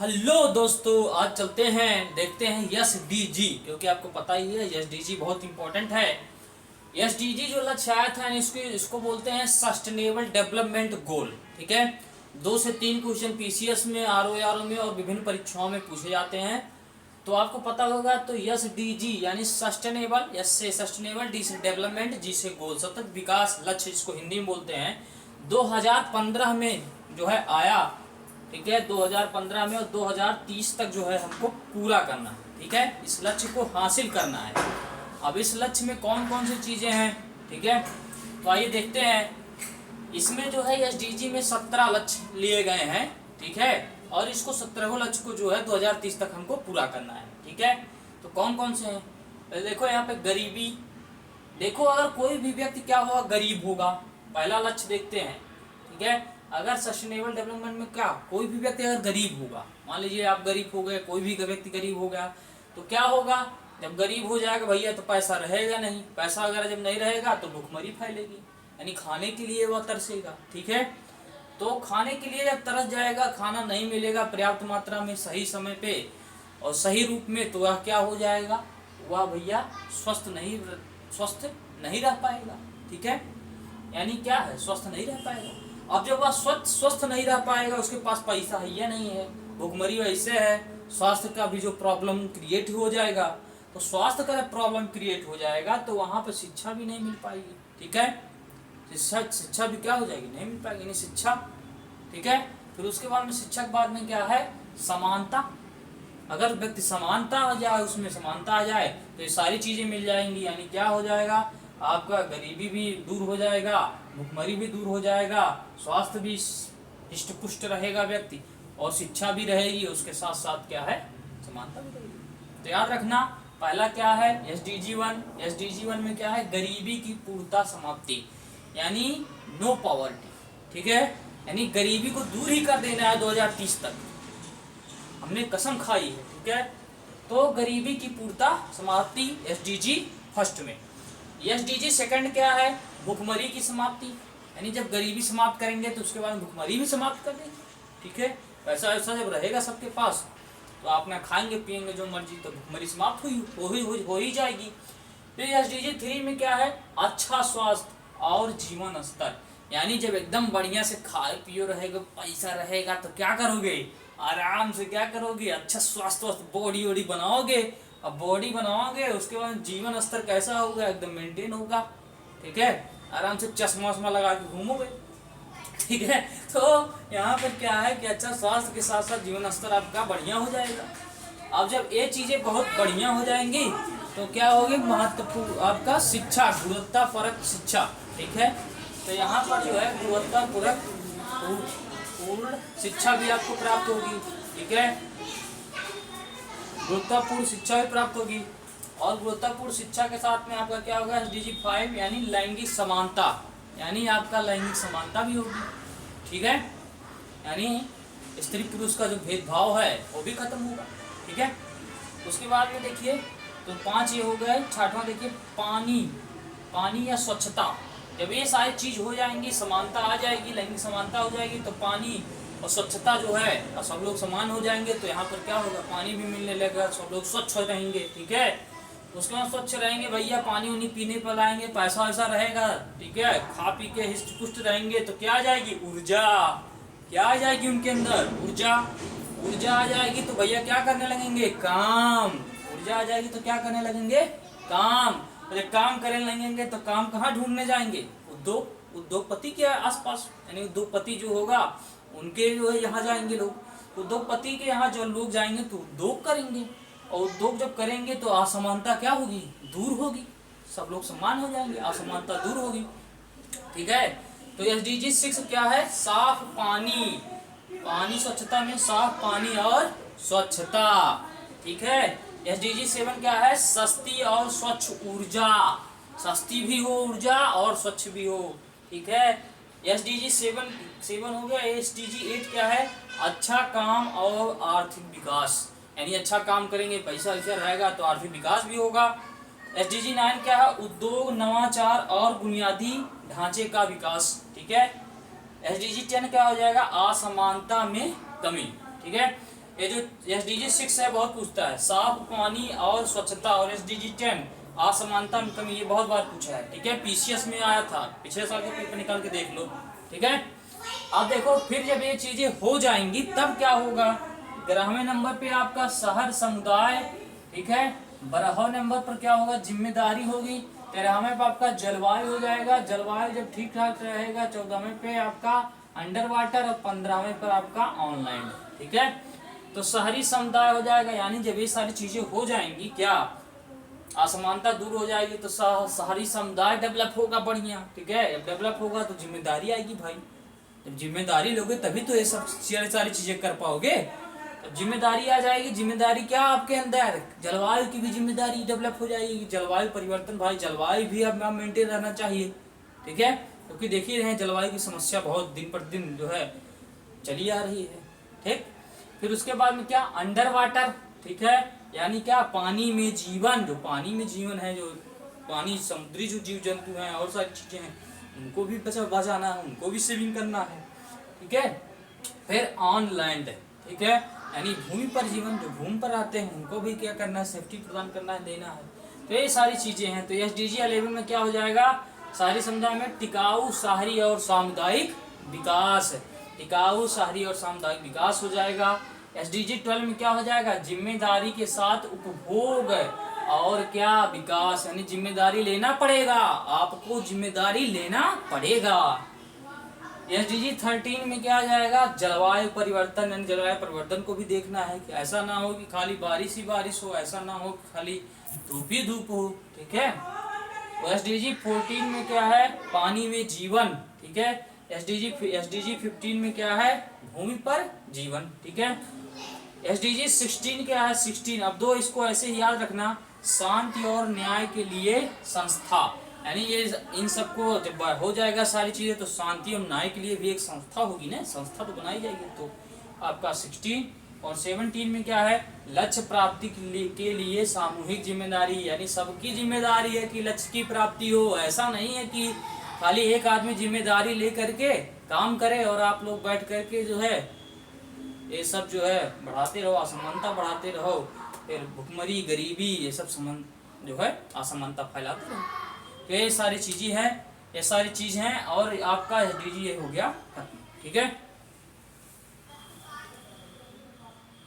Hello दोस्तों, आज चलते हैं देखते हैं एसडीजी, क्योंकि आपको पता ही है एसडीजी बहुत इंपॉर्टेंट है। एसडीजी जो लक्ष्य आया था इसको बोलते हैं सस्टेनेबल डेवलपमेंट गोल। ठीक है, 2 से 3 क्वेश्चन पीसीएस में, आरओ में और विभिन्न परीक्षाओं में पूछे जाते हैं। तो आपको पता होगा तो एसडीजी यानी सस्टेनेबल, एस से सस्टेनेबल, डी से डेवलपमेंट, जी से गोल, सतत विकास लक्ष्य जिसको हिंदी में बोलते हैं, 2015 में जो है आया। ठीक है, 2015 में, और 2030 तक जो है हमको पूरा करना है। ठीक है, इस लक्ष्य को हासिल करना है। अब इस लक्ष्य में कौन कौन सी चीजें हैं, ठीक है, तो आइए देखते हैं। इसमें जो है एसडीजी में 17 लक्ष्य लिए गए हैं। ठीक है, और इसको 17 लक्ष्य को जो है 2030 तक हमको पूरा करना है। ठीक है, तो कौन कौन से हैं? पहले देखो यहाँ पे गरीबी। देखो, अगर कोई भी व्यक्ति क्या होगा, गरीब होगा, पहला लक्ष्य देखते हैं। ठीक है, अगर सस्टेनेबल डेवलपमेंट में क्या, कोई भी व्यक्ति अगर गरीब होगा, मान लीजिए आप गरीब हो गए, कोई भी व्यक्ति गरीब हो गया, तो क्या होगा, जब गरीब हो जाएगा भैया तो पैसा रहेगा नहीं। पैसा अगर जब नहीं रहेगा तो भुखमरी फैलेगी, यानी खाने के लिए वह तरसेगा। ठीक है, तो खाने के लिए जब तरस जाएगा, खाना नहीं मिलेगा पर्याप्त मात्रा में, सही समय पे और सही रूप में, तो वह क्या हो जाएगा, वह भैया स्वस्थ नहीं रह पाएगा। ठीक है, यानी क्या है, स्वस्थ नहीं रह पाएगा। अब जब वह स्वस्थ नहीं रह पाएगा, उसके पास पैसा है या नहीं है, भुखमरी वैसे है, स्वास्थ्य का भी जो प्रॉब्लम क्रिएट हो जाएगा, तो स्वास्थ्य का प्रॉब्लम क्रिएट हो जाएगा तो वहां पर शिक्षा भी नहीं मिल पाएगी। ठीक है, शिक्षा भी क्या हो जाएगी, नहीं मिल पाएगी, यानी शिक्षा। ठीक है, फिर उसके बाद में शिक्षा के बाद में क्या है, समानता। अगर व्यक्ति समानता आ जाए, उसमें समानता आ जाए तो ये सारी चीजें मिल जाएंगी, यानी क्या हो जाएगा, आपका गरीबी भी दूर हो जाएगा, भुखमरी भी दूर हो जाएगा, स्वास्थ्य भी हिष्ट पुष्ट रहेगा व्यक्ति, और शिक्षा भी रहेगी, उसके साथ साथ क्या है, समानता भी रहेगी। तो याद रखना, पहला क्या है, एसडीजी 1। एसडीजी 1 में क्या है, गरीबी की पूर्णता समाप्ति, यानी नो पॉवर्टी। ठीक है, यानी गरीबी को दूर ही कर देना है 2030 तक, हमने कसम खाई है। ठीक है, तो गरीबी की पूर्णता समाप्ति एसडीजी फर्स्ट में। एसडीजी सेकंड क्या है, भुखमरी की समाप्ति, यानी जब गरीबी समाप्त करेंगे तो उसके बाद भुखमरी भी समाप्त कर देंगे। ठीक है, पैसा वैसा जब रहेगा सबके पास तो आप ना खाएंगे पिएंगे जो मर्जी, तो भुखमरी समाप्त हो ही जाएगी। फिर एसडीजी 3 में क्या है, अच्छा स्वास्थ्य और जीवन स्तर, यानी जब एकदम बढ़िया से खाए पियो रहेगा, पैसा रहेगा, तो क्या करोगे, आराम से क्या करोगे, अच्छा स्वास्थ्य बॉडी वॉडी बनाओगे। अब बॉडी बनाओगे, उसके बाद जीवन स्तर कैसा होगा, एकदम मेंटेन होगा। ठीक है, आराम से चश्मा वश्मा लगा के घूमोगे। ठीक है, तो यहाँ पर क्या है कि अच्छा स्वास्थ्य के साथ साथ जीवन स्तर आपका बढ़िया हो जाएगा। अब जब ये चीजें बहुत बढ़िया हो जाएंगी तो क्या होगी, महत्वपूर्ण आपका शिक्षा, गुणवत्तापरक शिक्षा। ठीक है, तो यहाँ पर जो है गुणवत्तापूर्ण शिक्षा भी आपको प्राप्त होगी। ठीक है, गुणवत्तापूर्ण शिक्षा भी प्राप्त होगी, और गुणवत्तापूर्ण शिक्षा के साथ में आपका क्या होगा, एसडीजी 5 यानी लैंगिक समानता, यानी आपका लैंगिक समानता भी होगी। ठीक है, यानी स्त्री पुरुष का जो भेदभाव है वो भी खत्म होगा। ठीक है, उसके बाद में देखिए, तो 5 ये हो गए। 6वां देखिए, पानी या स्वच्छता। जब ये सारी चीज हो जाएंगी, समानता आ जाएगी, लैंगिक समानता हो जाएगी, तो पानी और स्वच्छता जो है, और सब लोग समान हो जाएंगे, तो यहाँ पर क्या होगा, पानी भी मिलने लगेगा, सब लोग स्वच्छ रहेंगे। ठीक है, उसके बाद स्वच्छ रहेंगे भैया, पानी उन्हीं पीने पर लाएंगे, पैसा वैसा रहेगा। ठीक है, खा पी के हिष्ट पुष्ट रहेंगे, तो क्या आ जाएगी, ऊर्जा। क्या आ जाएगी उनके अंदर, ऊर्जा आ जाएगी, तो भैया क्या करने लगेंगे, काम। ऊर्जा आ जाएगी तो क्या करने लगेंगे, काम। जब काम करने लगेंगे तो काम कहाँ ढूंढने जाएंगे, उद्योगपति के आसपास, यानी उद्योगपति जो होगा उनके जो है यहाँ जाएंगे लोग। उद्योगपति के यहाँ जो लोग जाएंगे तो उद्योग करेंगे, और उद्योग जब करेंगे तो असमानता क्या होगी, दूर होगी, सब लोग समान हो जाएंगे, असमानता दूर होगी। ठीक है, तो एसडीजी 6 क्या है, साफ पानी स्वच्छता में साफ पानी और स्वच्छता। ठीक है, एसडीजी 7 क्या है, सस्ती और स्वच्छ ऊर्जा, सस्ती भी हो ऊर्जा और स्वच्छ भी हो। ठीक है, एसडीजी 7 हो गया। एसडीजी 8 क्या है, अच्छा काम और आर्थिक विकास, यानी अच्छा काम करेंगे, पैसा वैसा रहेगा तो आर्थिक विकास भी होगा। एसडीजी 9 क्या है, उद्योग, नवाचार और बुनियादी ढांचे का विकास। ठीक है, एसडीजी 10 क्या हो जाएगा, असमानता में कमी। ठीक है, ये जो SDG 6 है बहुत पूछता है, साफ पानी और स्वच्छता, और SDG 10 असमानता में कमी, ये बहुत बार पूछा है, ठीक है, PCS में आया था, पिछले साल के पेपर निकाल के देख लो, ठीक है। अब देखो फिर जब ये चीजें हो जाएंगी तब क्या होगा, 11वें नंबर पे आपका शहर समुदाय, ठीक है, 12वें नंबर पर क्या होगा, जिम्मेदारी होगी, 13वें पे आपका जलवायु हो जाएगा, जलवायु जब ठीक ठाक रहेगा, 14वें पे आपका अंडर वाटर, और 15वें पर आपका ऑनलाइन, ठीक है। तो शहरी समुदाय हो जाएगा, यानी जब ये सारी चीजें हो जाएंगी, क्या असमानता दूर हो जाएगी, तो शहरी समुदाय डेवलप होगा बढ़िया, ठीक है। जब डेवलप होगा तो जिम्मेदारी आएगी भाई, जब जिम्मेदारी लोगे तभी तो ये सब सारी चीजें कर पाओगे। तो जिम्मेदारी आ जाएगी, जिम्मेदारी क्या आपके अंदर, जलवायु की भी जिम्मेदारी डेवलप हो जाएगी, जलवायु परिवर्तन, भाई जलवायु भी अब मेंटेन रहना चाहिए, ठीक है, क्योंकि देख ही रहे हैं जलवायु की समस्या बहुत दिन पर दिन जो है चली आ रही है, ठीक। फिर उसके बाद में क्या, अंडर वाटर, ठीक है, यानी क्या, पानी में जीवन, जो पानी में जीवन है, जो पानी समुद्री जो जीव जंतु हैं और सारी चीजें हैं, उनको भी बचाना है, उनको भी सेविंग करना है, ठीक है। फिर ऑन लैंड, ठीक है, यानी भूमि पर जीवन, जो भूमि पर आते हैं उनको भी क्या करना है, सेफ्टी प्रदान करना है, देना है। तो ये सारी चीजें हैं। तो SDG 11 में क्या हो जाएगा, शहरी समुदाय में टिकाऊ शहरी और सामुदायिक विकास, टिकाऊ शहरी और सामुदायिक विकास हो जाएगा। SDG 12 में क्या हो जाएगा, जिम्मेदारी के साथ उपभोग और क्या, विकास, यानी जिम्मेदारी लेना पड़ेगा, आपको जिम्मेदारी लेना पड़ेगा। SDG 13 में क्या आ जाएगा, जलवायु परिवर्तन, यानी जलवायु परिवर्तन को भी देखना है कि ऐसा ना हो कि खाली बारिश ही बारिश हो, ऐसा ना हो कि खाली धूप ही धूप हो, ठीक है। तो SDG 14 में क्या है, पानी में जीवन, ठीक है। SDG 15 में क्या है, भूमि पर जीवन, ठीक है। SDG 16 क्या है, 16, अब दो इसको ऐसे ही याद रखना, शांति और न्याय के लिए संस्था, यानी ये इन सबको जब हो जाएगा सारी चीजें, तो शांति और न्याय के लिए भी एक संस्था होगी ना, संस्था तो बनाई जाएगी। तो आपका 16 और 17 में क्या है, लक्ष्य प्राप्ति के लिए सामूहिक जिम्मेदारी, यानी सबकी जिम्मेदारी है कि लक्ष्य की प्राप्ति हो, ऐसा नहीं है कि खाली एक आदमी जिम्मेदारी ले करके काम करे और आप लोग बैठ करके जो है ये सब जो है बढ़ाते रहो, असमानता बढ़ाते रहो, फिर भुखमरी, गरीबी, ये सब जो है असमानता फैलाते रहो। तो ये सारी चीजें हैं, ये सारी चीज हैं, और आपका SDG ये हो गया, ठीक है।